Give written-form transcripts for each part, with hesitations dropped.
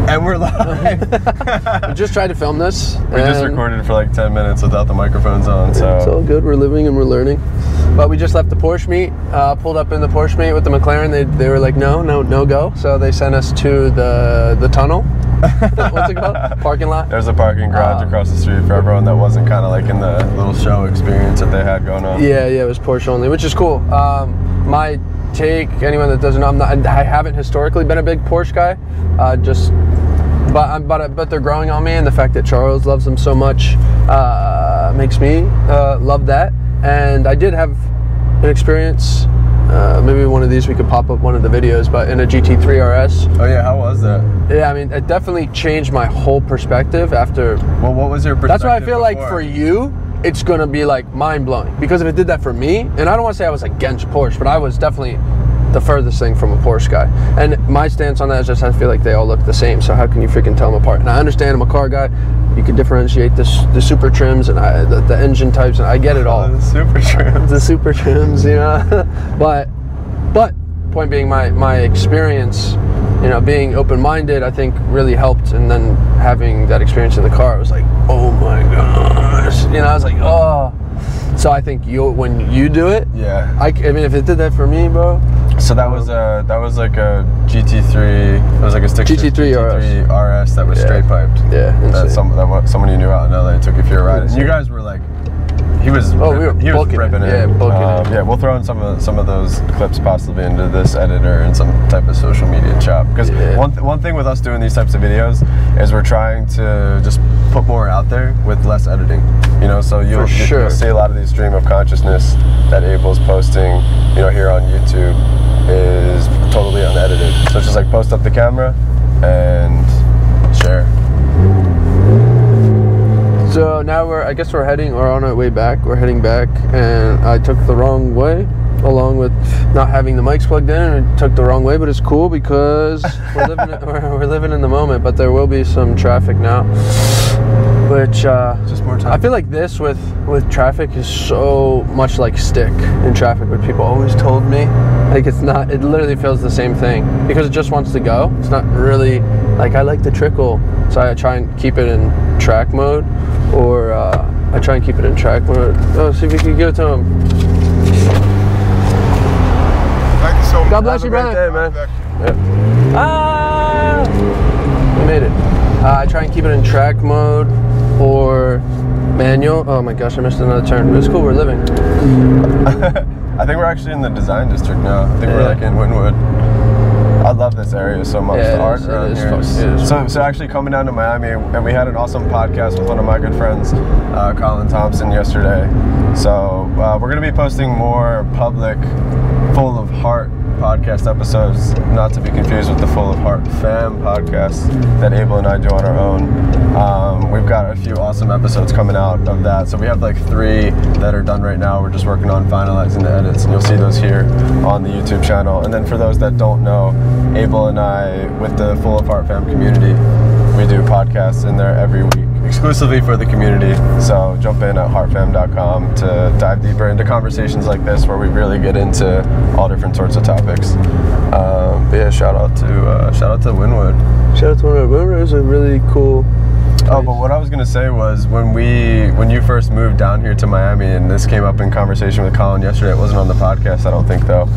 And we're live. We just tried to film this. We just recorded for like 10 minutes without the microphones on, so. It's all good, we're living and we're learning. But we just left the Porsche meet, pulled up in the Porsche meet with the McLaren. They were like, no go. So they sent us to the tunnel. What's it called? Parking lot? There's a parking garage across the street for everyone that wasn't kind of like in the little show experience that they had going on. Yeah, it was Porsche only, which is cool. My take, anyone that doesn't know, I haven't historically been a big Porsche guy, but they're growing on me, and the fact that Charles loves them so much makes me love that. And I did have an experience, maybe one of these we could pop up one of the videos, but in a GT3 RS. Oh yeah, how was that? Yeah, I mean, it definitely changed my whole perspective after. Well, what was your perspective? That's why I feel before? like for you, it's gonna be like mind-blowing, because if it did that for me, and I don't want to say I was against Porsche, but I was definitely the furthest thing from a Porsche guy. And my stance on that is just I feel like they all look the same, so how can you freaking tell them apart? And I understand I'm a car guy, you can differentiate the super trims and the engine types, and I get it all. The super trims. The super trims, you know. but point being, my experience, you know, being open-minded, I think really helped. And then having that experience in the car, I was like, oh my gosh, you know, I was like, oh. So I think when you do it, yeah. I mean, if it did that for me, bro. So that was like a GT3. It was like a stick GT3 RS that was straight piped. Yeah. That someone you knew out in LA took you for a ride, and you guys were like. He was ripping it. Yeah, booking it. Yeah, we'll throw in some of those clips possibly into this editor and some type of social media chop. Because one thing with us doing these types of videos is we're trying to just put more out there with less editing. You know, so you'll see a lot of these stream of consciousness that Abel's posting, you know, here on YouTube is totally unedited. So it's just like post up the camera and share. So now I guess we're heading, or on our way back. We're heading back, and I took the wrong way, along with not having the mics plugged in. And took the wrong way, but it's cool because we're living in the moment. But there will be some traffic now, which just more time. I feel like this with traffic is so much like stick in traffic, what people always told me. Like it's not. It literally feels the same thing because it just wants to go. It's not really like I like the trickle, so I try and keep it in track mode. Or I try and keep it in track mode. Oh, see if we can give it to him. Thank you so much. God bless you, brother. Day, man. Yeah. We made it. I try and keep it in track mode or manual. Oh my gosh, I missed another turn. But it's cool, we're living. I think we're actually in the design district now. I think we're like in Wynwood. I love this area so much. The art around here. So actually coming down to Miami, and we had an awesome podcast with one of my good friends, Colin Thompson, yesterday. So we're going to be posting more public, full of heart podcast episodes, not to be confused with the Full of Heart fam podcast that Abel and I do on our own. We've got a few awesome episodes coming out of that. So we have like 3 that are done right now. We're just working on finalizing the edits, and you'll see those here on the YouTube channel. And then for those that don't know, Abel and I, with the Full of Heart fam community, we do podcasts in there every week, exclusively for the community. So jump in at heartfam.com to dive deeper into conversations like this, where we really get into all different sorts of topics. But yeah, shout out to Wynwood. Shout out to Wynwood. Wynwood is a really cool place. Oh, but what I was gonna say was when you first moved down here to Miami, and this came up in conversation with Colin yesterday. It wasn't on the podcast, I don't think, though.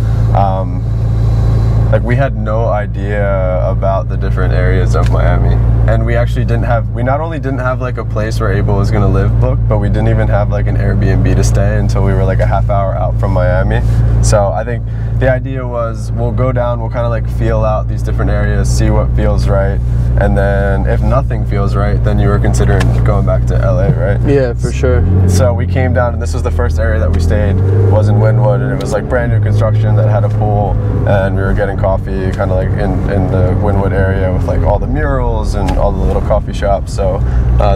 Like we had no idea about the different areas of Miami, and we actually we not only didn't have like a place where Abel was gonna live booked, but we didn't even have like an Airbnb to stay until we were like a half hour out from Miami. So I think the idea was we'll go down, we'll kind of like feel out these different areas, see what feels right, and then if nothing feels right, then you were considering going back to LA, right? Yeah, for sure. So we came down, and this was the first area that we stayed, was in Wynwood, and it was like brand new construction that had a pool, and we were getting coffee kind of like in the Wynwood area with like all the murals and all the little coffee shops. So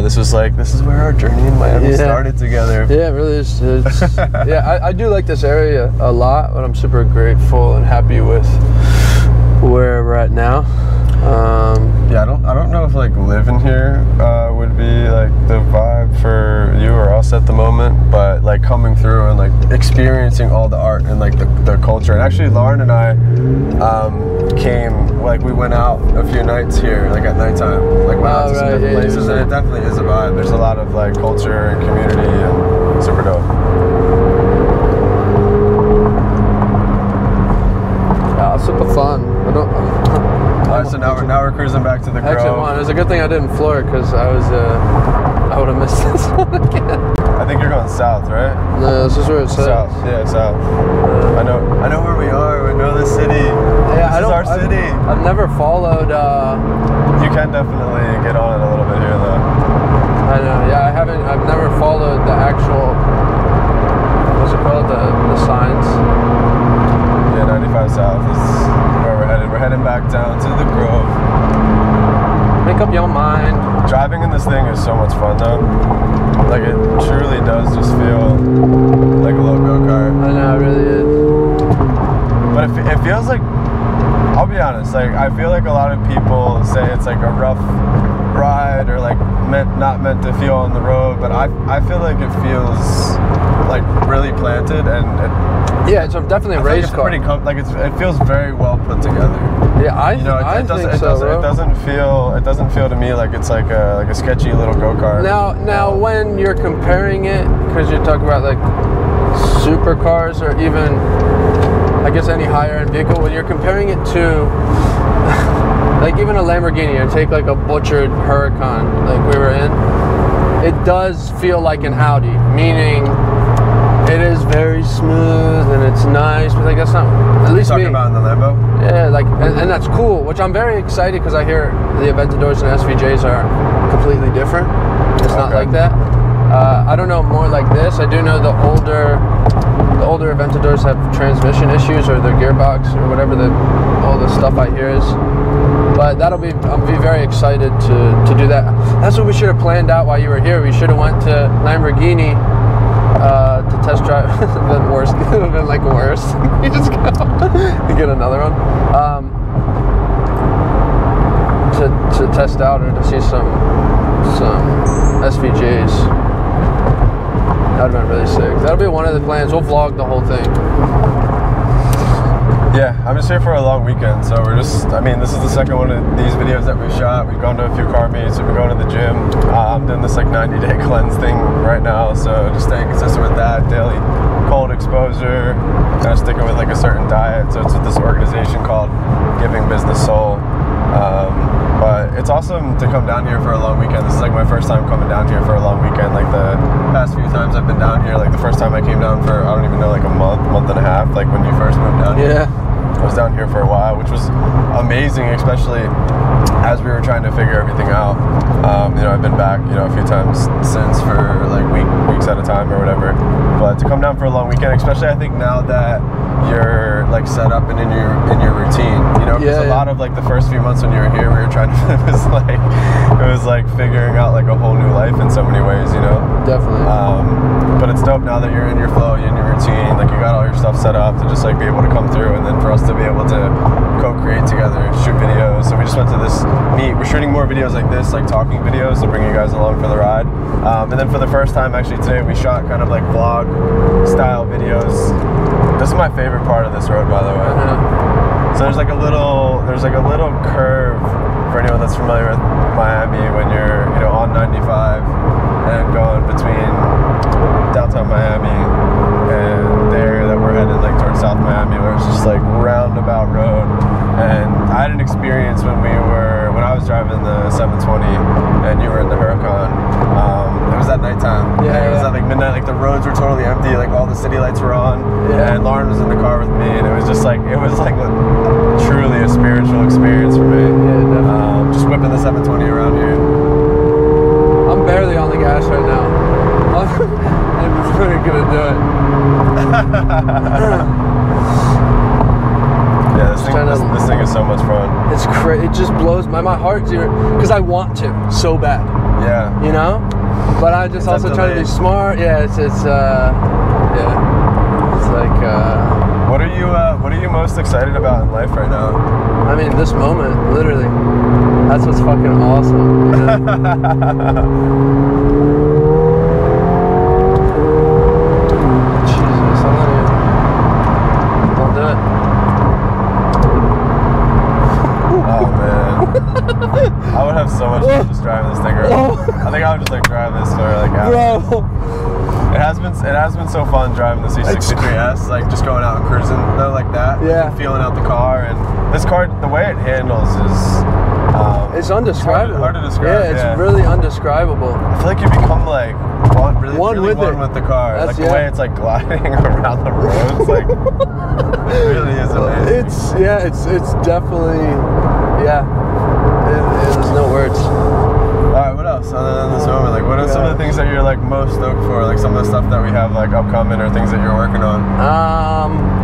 this is where our journey in Miami started together. Yeah, it really is. Yeah, I do like this area a lot, but I'm super grateful and happy with where we're at now. Yeah, I don't know if like living here would be like the vibe for you or us at the moment, but like coming through and like experiencing all the art and like the culture. And actually, Lauren and I came, like we went out a few nights here, like at nighttime, like went out to some different places, and it definitely is a vibe. There's a lot of like culture and community, and super dope. Yeah, super fun. Alright, so now we're cruising back to the Grove. Exit 1. It was a good thing I didn't floor it, because I would have missed this one again. I think you're going south, right? No, this is where it says. South, yeah, south. I know where we are. We know the city. Yeah, this is our city. I've never followed. You can definitely get on it a little bit here, though. I know. Yeah, I've never followed the actual. What's it called? The signs. Yeah, 95 South is where we're headed. We're heading back down to the Grove. Make up your mind. Driving in this thing is so much fun, though. Like, it truly does just feel like a little go-kart. I know, it really is. But it feels like, I'll be honest, like, I feel like a lot of people say it's like a rough ride or like not meant to feel on the road, but I feel like it feels like really planted, and yeah, it's definitely a race car. It feels very well put together. Yeah, I think so. It doesn't feel to me like it's like a sketchy little go-kart. Now when you're comparing it, because you talk about like supercars or even I guess any higher end vehicle, when you're comparing it to like even a Lamborghini, or take like a butchered Huracan like we were in, it does feel like an Audi, meaning it is very smooth and it's nice, but like that's not, at least talking about in the Lambo. Yeah, like and that's cool, which I'm very excited, because I hear the Aventadors and SVJs are completely different. It's not like that. I don't know more like this. I do know the older Aventadors have transmission issues, or their gearbox, or whatever all the stuff I hear is. But I'll be very excited to do that. That's what we should have planned out while you were here. We should have went to Lamborghini to test drive. It would have been worse. It would have been like worse. You just go and get another one. To test out, or to see some SVJs. That would have been really sick. That'll be one of the plans. We'll vlog the whole thing. Yeah, I'm just here for a long weekend, so this is the second one of these videos that we've shot. We've gone to a few car meets, we've been going to the gym. I'm doing this like 90-day cleanse thing right now, so just staying consistent with that. Daily cold exposure, kind of sticking with like a certain diet. So it's with this organization called Giving Business Soul. But it's awesome to come down here for a long weekend. This is like my first time coming down here for a long weekend. Like the past few times I've been down here, like the first time I came down for, I don't even know, like a month and a half, like when you first moved down here. I was down here for a while, which was amazing, especially as we were trying to figure everything out. I've been back, a few times since for like weeks at a time or whatever. But to come down for a long weekend, especially I think now that you're like set up and in your routine, because a lot of like the first few months when you were here, we were trying to, it was like figuring out like a whole new life in so many ways, Definitely. But it's dope now that you're in your flow, you're in your routine, like you got all your stuff set up to just like be able to come through, and then for us to be able to co-create together, shoot videos. So we just went to this meet. We're shooting more videos like this, like talking videos, to bring you guys along for the ride. And then for the first time actually today, we shot kind of like vlog style videos. This is my favorite part of this road, by the way. So there's like a little curve for anyone that's familiar with Miami when you're on 95 and going between downtown Miami and the area that we're headed like towards South Miami, where it's just like roundabout road. And I had an experience when I was driving the 720 and you were in the Huracan. It was at nighttime. It was at like midnight, like the roads were totally empty, like all the city lights were on, and Lauren was in the car with me, and it was like truly a spiritual experience for me. Just whipping the 720 around here. I'm barely on the gas right now. I'm really gonna do it. Yeah, this thing is so much fun. It's crazy. It just blows my heart, because I want to so bad. Yeah. But I just also try to be smart. Yeah, it's like. What are you most excited about in life right now? I mean, this moment, literally. That's what's fucking awesome. Jesus, I'm so much fun just driving this thing around. I think I would just like drive this for like hours. Bro. It has been so fun driving the C63S, like just going out and cruising like that. Yeah. And feeling out the car, and this car, the way it handles is it's undescribable. Hard to describe. Yeah, it's really undescribable. I feel like you become like one with the car. That's, like the way it's like gliding around the roads, like it really is amazing. It's definitely there's no words. Alright, what else other than this moment? Like, what are some of the things that you're like most stoked for? Like some of the stuff that we have like upcoming or things that you're working on?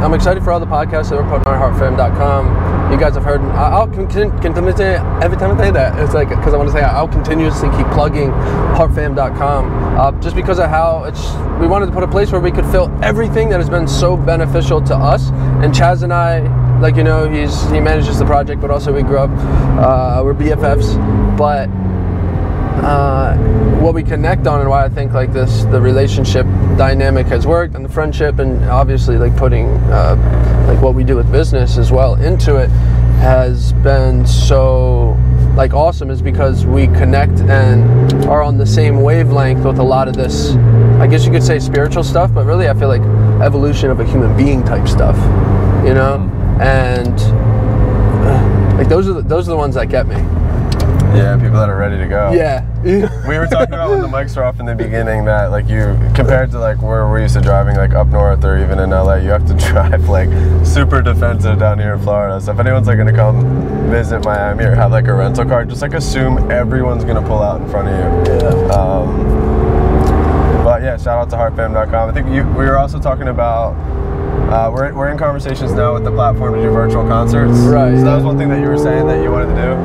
I'm excited for all the podcasts that we're putting on heartfam.com. You guys have heard. I'll continue every time I say that. It's like because I want to say I'll continuously keep plugging heartfam.com just because of how we wanted to put a place where we could fill everything that has been so beneficial to us. And Chaz and I, like he manages the project, but also we grew up. We're BFFs, but. What we connect on and why I think like the relationship dynamic has worked and the friendship and obviously like putting like what we do with business as well into it has been so like awesome is because we connect and are on the same wavelength with a lot of this, I guess you could say spiritual stuff, but really I feel like evolution of a human being type stuff, and like those are the ones that get me. Yeah, people that are ready to go. Yeah. We were talking about when the mics were off in the beginning that like you, compared to like where we're used to driving like up north or even in LA, you have to drive like super defensive down here in Florida. So if anyone's like gonna come visit Miami or have like a rental car, just like assume everyone's gonna pull out in front of you. Yeah. But yeah, shout out to heartfam.com. I think we were also talking about we're in conversations now with the platform to do virtual concerts. Right. So that was one thing that you were saying that you wanted to do.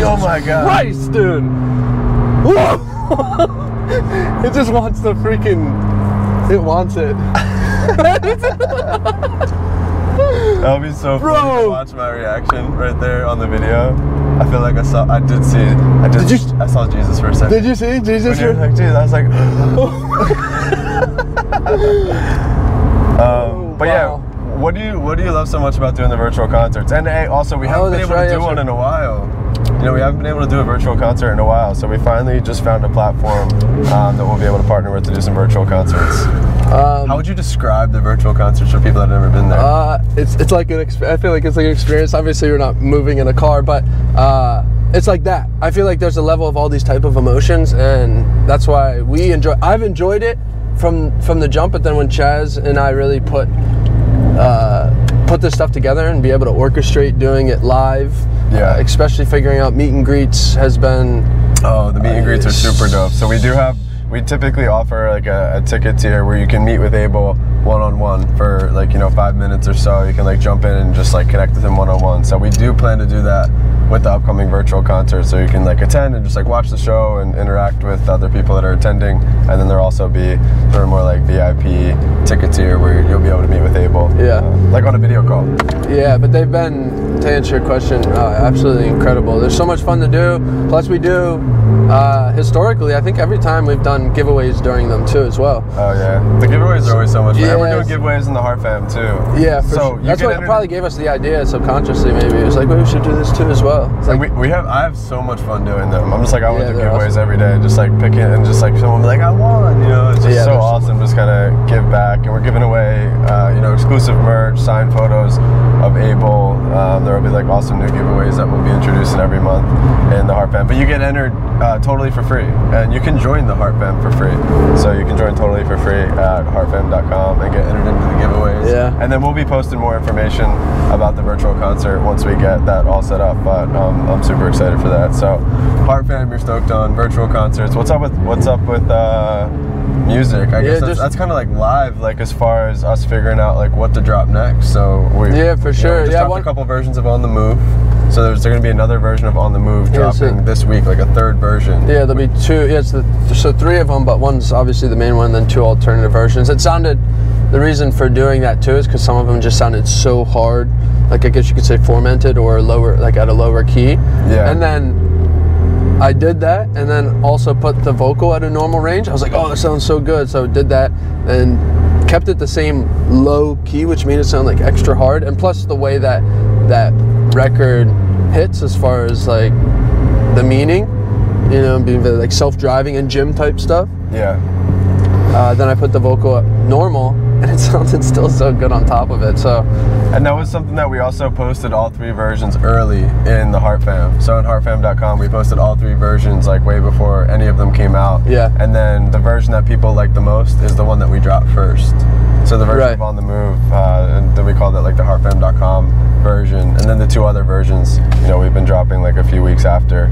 Oh my God. Christ, dude. Whoa. It just wants the freaking. It wants it. That'll be so funny to watch my reaction right there on the video. I feel like I saw Jesus for a second. Did you see Jesus? When you were like, Jesus, I was like, but yeah, what do you love so much about doing the virtual concerts? And hey, also we haven't been able to do one in a while. We haven't been able to do a virtual concert in a while, so we finally just found a platform that we'll be able to partner with to do some virtual concerts. How would you describe the virtual concerts for people that have never been there? It's like I feel like it's like an experience. Obviously, you're not moving in a car, but it's like that. I feel like there's a level of all these type of emotions, and that's why I've enjoyed it from the jump. But then when Chaz and I really put this stuff together and be able to orchestrate doing it live, especially figuring out meet and greets has been. Oh, the meet and greets are super dope. So we typically offer like a ticket tier where you can meet with Abel one-on-one for like 5 minutes or so. You can like jump in and just like connect with him one-on-one. So we do plan to do that with the upcoming virtual concert, so you can like attend and just like watch the show and interact with other people that are attending. And then there'll also be sort of more like VIP ticket tier where you'll be able to meet with Abel, like on a video call. Yeah, but they've been, to answer your question, absolutely incredible. There's so much fun to do. Plus we do historically, I think every time we've done giveaways during them too as well. Oh yeah, the giveaways are always so much fun. And we're doing giveaways in the Heart Fam too. Yeah, for sure. That's what probably gave us the idea subconsciously. Maybe it was like, well, we should do this too as well. It's like, I have so much fun doing them. I'm just like, I want to do giveaways every day, just like picking and just like someone be like, I won. It's just so awesome. Just kind of give back, and we're giving away exclusive merch, signed photos of Abel. There will be like awesome new giveaways that we'll be introducing every month in the Heart Fam. But you get entered totally for free, and you can join the Heart Fam for free. So you can join totally for free at heartfam.com and get entered into the giveaways. Yeah. And then we'll be posting more information about the virtual concert once we get that all set up. But I'm super excited for that. So Heart Fam, you're stoked on virtual concerts. What's up with music? I guess that's kind of like live, like as far as us figuring out like what to drop next. So we for sure. We just dropped a couple versions of On the Move. So there's going to be another version of On the Move dropping this week, like a third version. Yeah, there'll be two. Yeah, so 3 of them, but one's obviously the main one, then 2 alternative versions. The reason for doing that too is because some of them just sounded so hard, like I guess you could say formatted or lower, like at a lower key. Yeah. And then I did that, and then also put the vocal at a normal range. I was like, oh, that sounds so good. So I did that and kept it the same low key, which made it sound like extra hard. And plus the way that record hits as far as like the meaning, you know, being very like self-driving and gym type stuff. Yeah. Then I put the vocal up normal, and it sounded still so good on top of it. So, and that was something that we also posted all 3 versions early in the Heart Fam. So on heartfam.com, we posted all 3 versions like way before any of them came out. Yeah. And then the version that people like the most is the one that we dropped first. So the version of On the Move, and then we called it like the heartfam.com version, and then the 2 other versions, you know, we've been dropping like a few weeks after.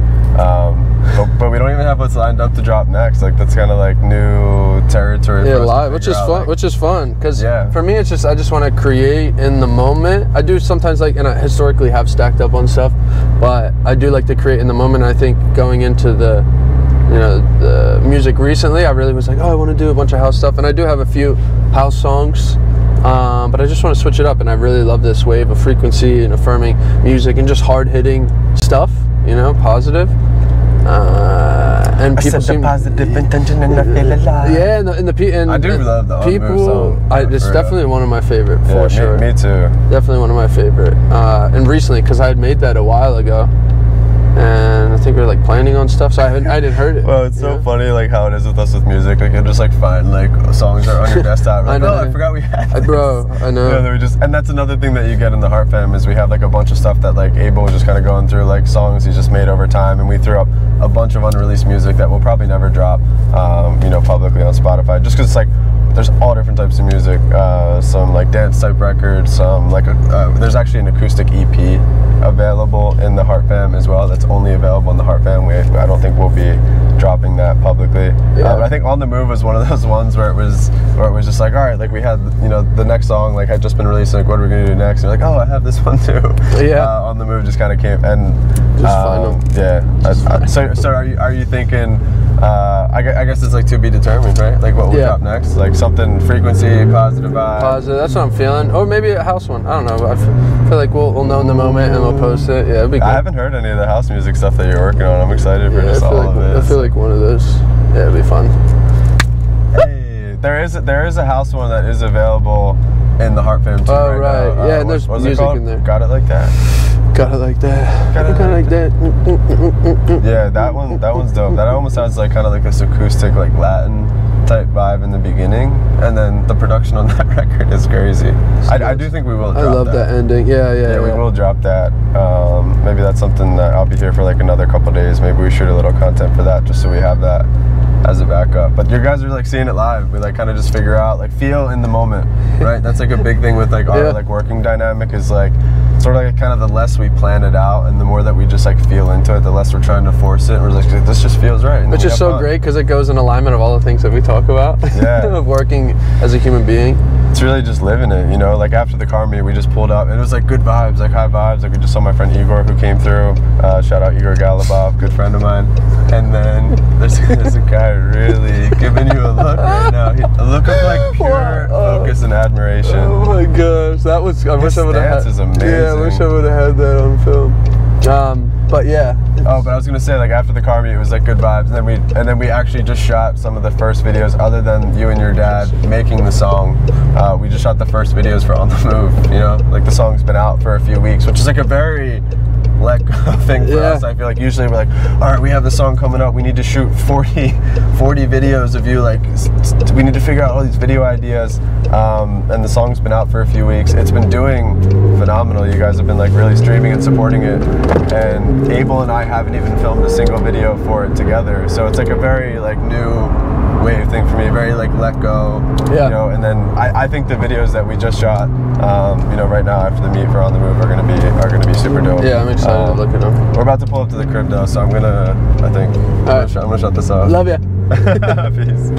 But we don't even have what's lined up to drop next. Like that's kind of like new territory. Yeah, live, which is fun. Like, which is fun because for me, it's just I just want to create in the moment. I do sometimes like, and I historically have stacked up on stuff, but I do like to create in the moment. I think going into the, you know, the music recently, I really was like, oh, I want to do a bunch of house stuff, and I do have a few house songs. But I just want to switch it up, and I really love this wave of frequency and affirming music and just hard-hitting stuff, you know, positive. And people seem positive intention and I feel alive. Yeah, and I do love the people. Song, it's definitely one of my favorite for sure. Me too. Definitely one of my favorite. And recently, because I had made that a while ago. And I think we were like planning on stuff, so I hadn't heard it. Well, it's so funny like how it is with us with music. Like you'll just like find like songs are on your desktop. Like, I forgot we had this. Bro, I know. And that's another thing that you get in the Heart Fam is we have like a bunch of stuff that like Abel was just kind of going through, like songs he just made over time, and we threw up a bunch of unreleased music that we'll probably never drop, you know, publicly on Spotify, just because it's like there's all different types of music, some like dance type records, some like there's actually an acoustic EP available in the Heart Fam as well. That's only available in the Heart Fam. I don't think we'll be dropping that publicly. But I think On the Move was one of those ones where it was just like, all right, like we had, you know, the next song like had just been released, like what are we gonna do next? And you're like, oh, I have this one too. On the Move just kind of came and just find them. So are you thinking? I guess it's like to be determined, right? Like what we'll drop next, like something frequency, positive vibe. Positive, that's what I'm feeling. Or maybe a house one. I don't know. I feel like we'll know in the moment and we'll post it. Yeah, it'd be good. I haven't heard any of the house music stuff that you're working on. I'm excited for just all of it. I feel like one of those. Yeah, it'd be fun. Hey, there is a house one that is available in the Heart Fam too. Oh right, yeah, and there's music in there. Got It Like That. Got It Like That. Got It Like That. Yeah, that one's dope. That almost sounds like kind of like this acoustic, like Latin type vibe in the beginning, and then the production on that record is crazy. I do think we will drop that. I love that ending. Yeah, we will drop that. Maybe that's something that I'll be here for like another couple days. Maybe we shoot a little content for that just so we have that as a backup. But you guys are like seeing it live. We like kind of just figure out, like feel in the moment, right? That's like a big thing with like our like working dynamic is like sort of like kind of the less we plan it out and the more that we just like feel into it, the less we're trying to force it. We're like, this just feels right. Which is so great because it goes in alignment of all the things that we talk about. Yeah. Of working as a human being. It's really just living it, you know? Like after the car meet, we just pulled up and it was like good vibes, like high vibes. Like we just saw my friend Igor who came through. Shout out Igor Galibov, good friend of mine. And then there's a guy really giving you a look right now. A look of like pure focus and admiration. Oh my gosh, that was. I wish I would have had. Is amazing. Yeah, I wish I would have had that on film. But yeah. Oh, but I was gonna say like after the car meet, it was like good vibes, and then we actually just shot some of the first videos, other than you and your dad making the song. We just shot the first videos for On the Move. You know, like the song's been out for a few weeks, which is like a very let go thing for us. I feel like usually we're like, all right, we have the song coming up, we need to shoot 40 videos of you, like we need to figure out all these video ideas, and the song's been out for a few weeks. It's been doing phenomenal. You guys have been like really streaming and supporting it, and Abel and I haven't even filmed a single video for it together, so it's like a very like new wave thing for me, very like let go, you know. And then I think the videos that we just shot, you know, right now after the meet for On the Move are gonna be super dope. Yeah, I'm excited to look at them. We're about to pull up to the crib though, so I'm gonna shut this off. Love ya. Peace.